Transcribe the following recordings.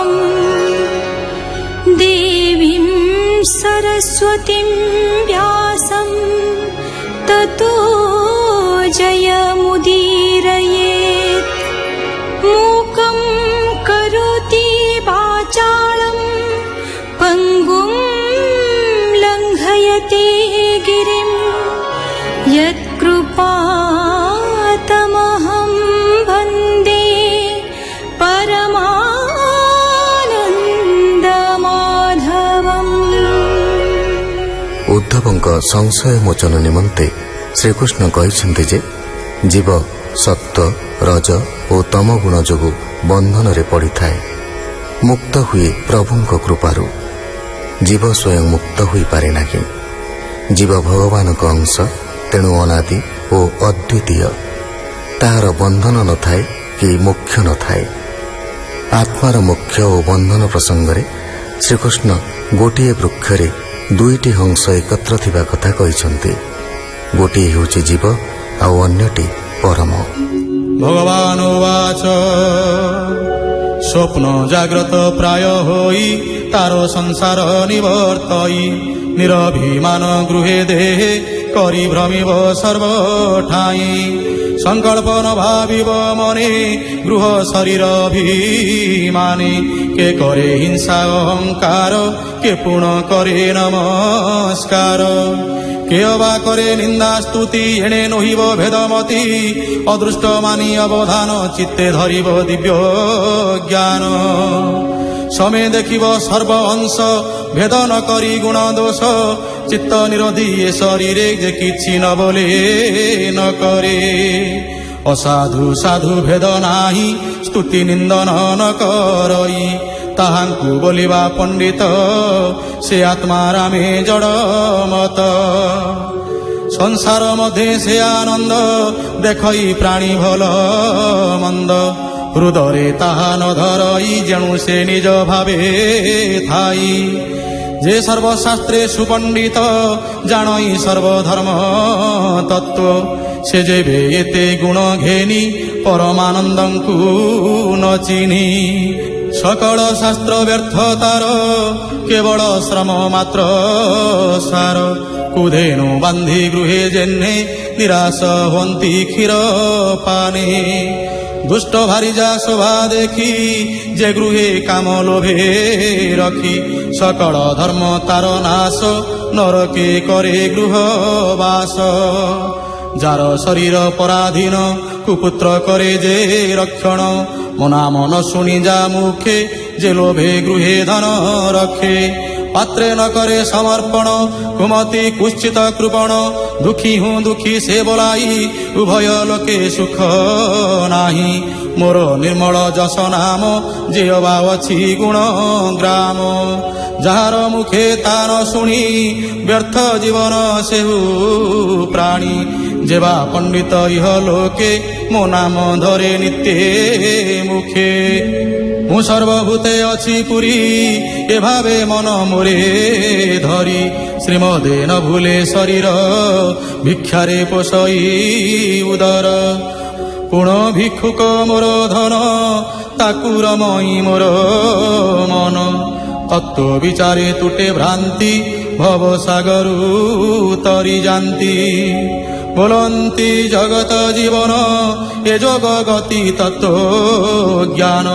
तत्त्वम् देवीं सरस्वतीं व्यासं ततो जयमुदीरयेत्। मूकं करोति वाचालं पङ्गुं लङ्घयते गिरिं यत्कृपातमहं वन्दे परमानन्दमाधवम्। उद्धवଙ୍କ संशय मोचन निमन्ते श्रीकृष्ण କହିଛନ୍ତି ଯେ जीव सत्व रज ଓ ତମ ଗୁଣ ଯୋଗୁଁ ବନ୍ଧନରେ ପଡ଼ିଥାଏ। ମୁକ୍ତ ହୁଏ ପ୍ରଭୁଙ୍କ କୃପାରୁ। ଜୀବ ସ୍ୱୟଂ ମୁକ୍ତ ହୋଇପାରେ ନାହିଁ। ଜୀବ ଭଗବାନଙ୍କ ଅଂଶ, ତେଣୁ ଅନାଦି ଓ ଅଦ୍ୱିତୀୟ। ତାହାର ବନ୍ଧନ ନଥାଏ କି ମୋକ୍ଷ ନଥାଏ। ଆତ୍ମାର ମୋକ୍ଷ ଓ ବନ୍ଧନ ପ୍ରସଙ୍ଗରେ ଶ୍ରୀକୃଷ୍ଣ ଗୋଟିଏ ବୃକ୍ଷରେ ଦୁଇଟି ହଂସ ଏକତ୍ର ଥିବା କଥା କହିଛନ୍ତି। ଗୋଟିଏ ହେଉଛି ଜୀବ ଆଉ ଅନ୍ୟଟି ପରମ। ভগবান উবাচ স্বপ্ন জাগ্রত প্রায় হই তার সংসার নিবর্তই নিরভিমান গৃহে দেহে করি ভ্রমিব সর্বঠাই সংকল্প ন ভাবিব মনে গৃহ শরীর অভিমানে কে করে হিংসা অহংকার কে পুণ করে নমস্কার কে অবা করে নিন্দা স্তুতি এণে নহিব ভেদমতি অদৃষ্ট মানি অবধান চিত্তে ধরিব দিব্য জ্ঞান সমে দেখিব সর্ব অংশ ভেদ ন করি গুণ দোষ চিত্ত নিরোধী এ শরীরে যে কিছু ন বলে ন করে অসাধু সাধু ভেদ নাহি স্তুতি নিন্দন ন করই তাহাঙ্কু বলিবা পণ্ডিত সে আত্মারামে জড় মত সংসার মধ্যে সে আনন্দ দেখই প্রাণী ভাল মন্দ হৃদরে তাহা ন ধরই যেণু সে নিজ ভাবে থাই যে সর্বশাস্ত্রে সুপণ্ডিত জানই সর্বধর্ম তত্ত্ব সে যেবে এতে গুণ ঘেনি পরমানন্দঙ্কু ন চিনি সকল শাস্ত্র ব্যর্থ তার কেবল শ্রম মাত্র সার কুধেনু বান্ধি গৃহে জেনে নিরাশ হন্তি ক্ষীর পানে দুষ্ট ভারি যা শোভা দেখি যে গৃহে কাম লোভে রখি সকল ধর্ম তার নাশ নরকে করে গৃহবাস যার শরীর পরাধীন কুপুত্র করে যে রক্ষণ মনা মন শুনি যা মুখে যে লোভে গৃহে ধন রক্ষে পাত্রে ন করে সমর্পণ কুমতি কুশ্চিত কৃপণ দুঃখী হুঁ দুঃখী সে বলাই উভয় লোকে সুখ নাহি মোর নির্মল যশ নাম যে অবা অছি গুণ গ্রাম যাহার মুখে তার শুনি ব্যর্থ জীবন সেহু প্রাণী যেবা পণ্ডিত ইহ লোকে মো নাম ধরে নিত্যে মুখে মু সর্বভূতে অছি পুরী এভাবে মন মোরে ধরি শ্রীমদে ন ভুলে শরীর ভিক্ষারে পোষই উদর পুণ ভিক্ষুক মোর ধন তাকু রমই মোর মন তত্ত্ব বিচারে তুটে ভ্রান্তি ভব সাগরু তরি জান্তি বলন্তি জগত জীবন এ যোগ গতি তত্ত্ব জ্ঞান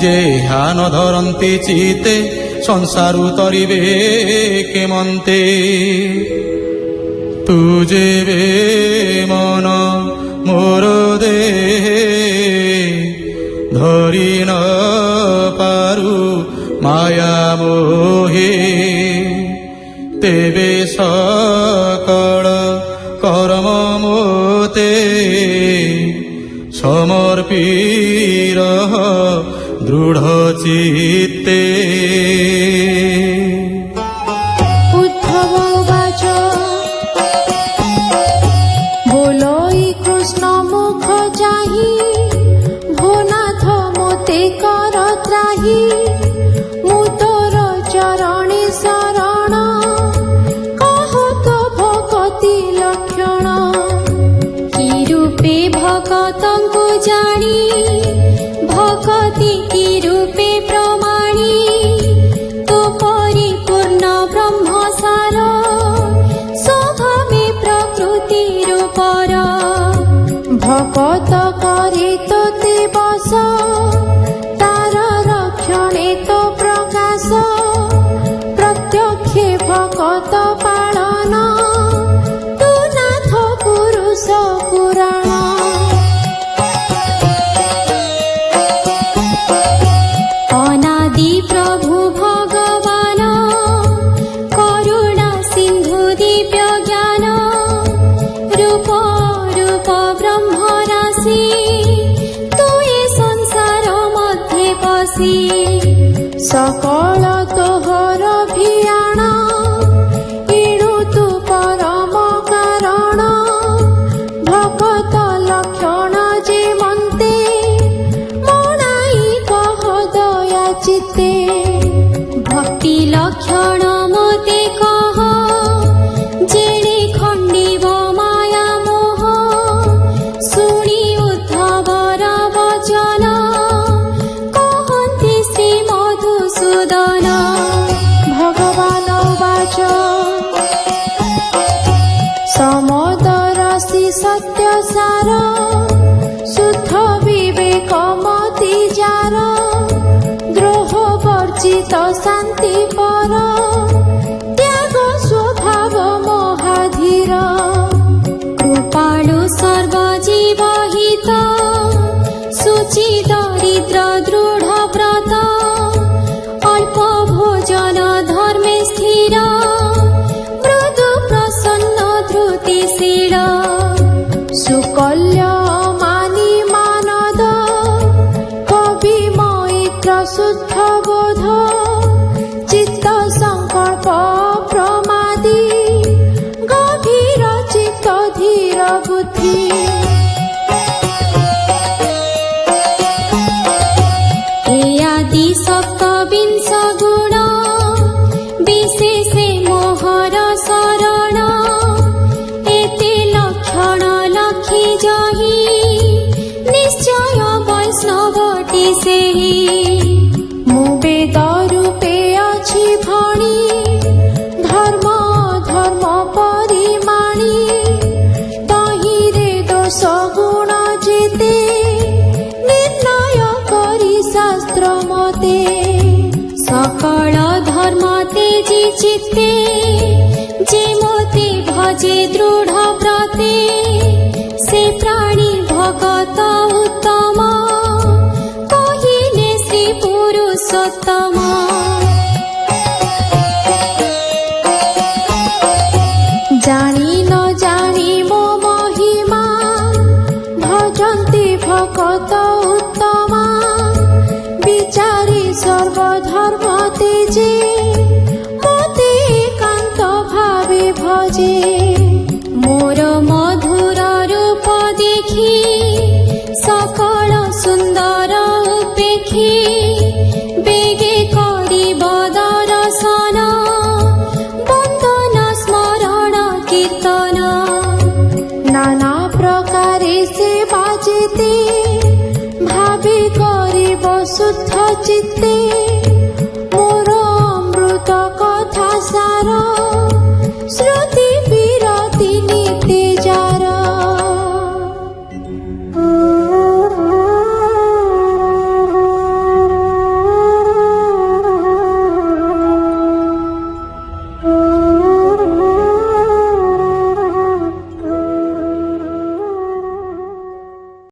যে হান ধরন্তি চিতে সংসারু তরিবে কেমন্তে তুজে বে মন মোর দেহে ধরি ন পারু মায়া মোহে তেবে সকল কর্ম মোতে সমর্পির দৃঢ় চিত্তে। উদ্ধব বাচ বলই কৃষ্ণ মুখ চাহি ভোনাথ মতে কর ত্রাহি মু তোর চরণে শরণ কহ তো ভকতি লক্ষণ কি রূপে ভকতଙ୍କୁ জানি ভকতি কি রূপে প্রমাণ करे तोते बस तार रक्षणे तो प्रकाश प्रत्यक्षे भगत पालन तू नाथ पुरुष पुराण अनादि प्रभु भगवान करुणा सिन्धु दिव्य ज्ञान रूप रूप ब्रह्म राशि तू ए संसार मध्ये पशि सकल तोहर भियाण इणु तू परम कारण भगत लक्षण जे मन्ते मनाई कह दया चित्ते भक्ति लक्षण मते कह जेणे खण्डिब माया मोह शुणी उद्धवर वचन कहन्ति श्री मधुसूदन भगवान उवाच समदरसि सत्यसार शुद्ध विवेक मति जार द्रोह वर्जित शान्ति पर त्याग स्वभाव महाधीर कृपालु सर्वजीव हित शुचि दरिद्र दृढ व्रत अल्प भोजन धर्मे स्थिर मृदु प्रसन्न धृतिशील सुकल्य मानि मानद कवि मैत्र शुद्ध बोध चित्त संकल्प प्रमादी गभीर चित्त धीर बुद्धि आदि सप्तविंश गुण विशेषे मोहर शरण एते लक्षण लखी जही निश्चय वैष्णवटी सेही मु वेद रूपे अछि भणी धर्म धर्म परिमाणी तहिरे दोष गुण जेते निर्णय करी शास्त्र मते सकल धर्म तेजी चित्ते जे मते भजे दृढ व्रते से प्राणी भगत उत्तम कहिले श्री पुरुषोत्तम जानी न जानी मो महिमा भजन्ति भगत उत्तम विचारी सर्वधर्म तेजे मते एकान्त भावे भजे मोर मधुर रूप देखि सकल सुन्दर उपेक्षी बेगे करिब दर्शन वन्दन स्मरण कीर्तन नाना प्रकारे सेवा जेते भावे करिब शुद्ध चित्ते मोर अमृत कथा सार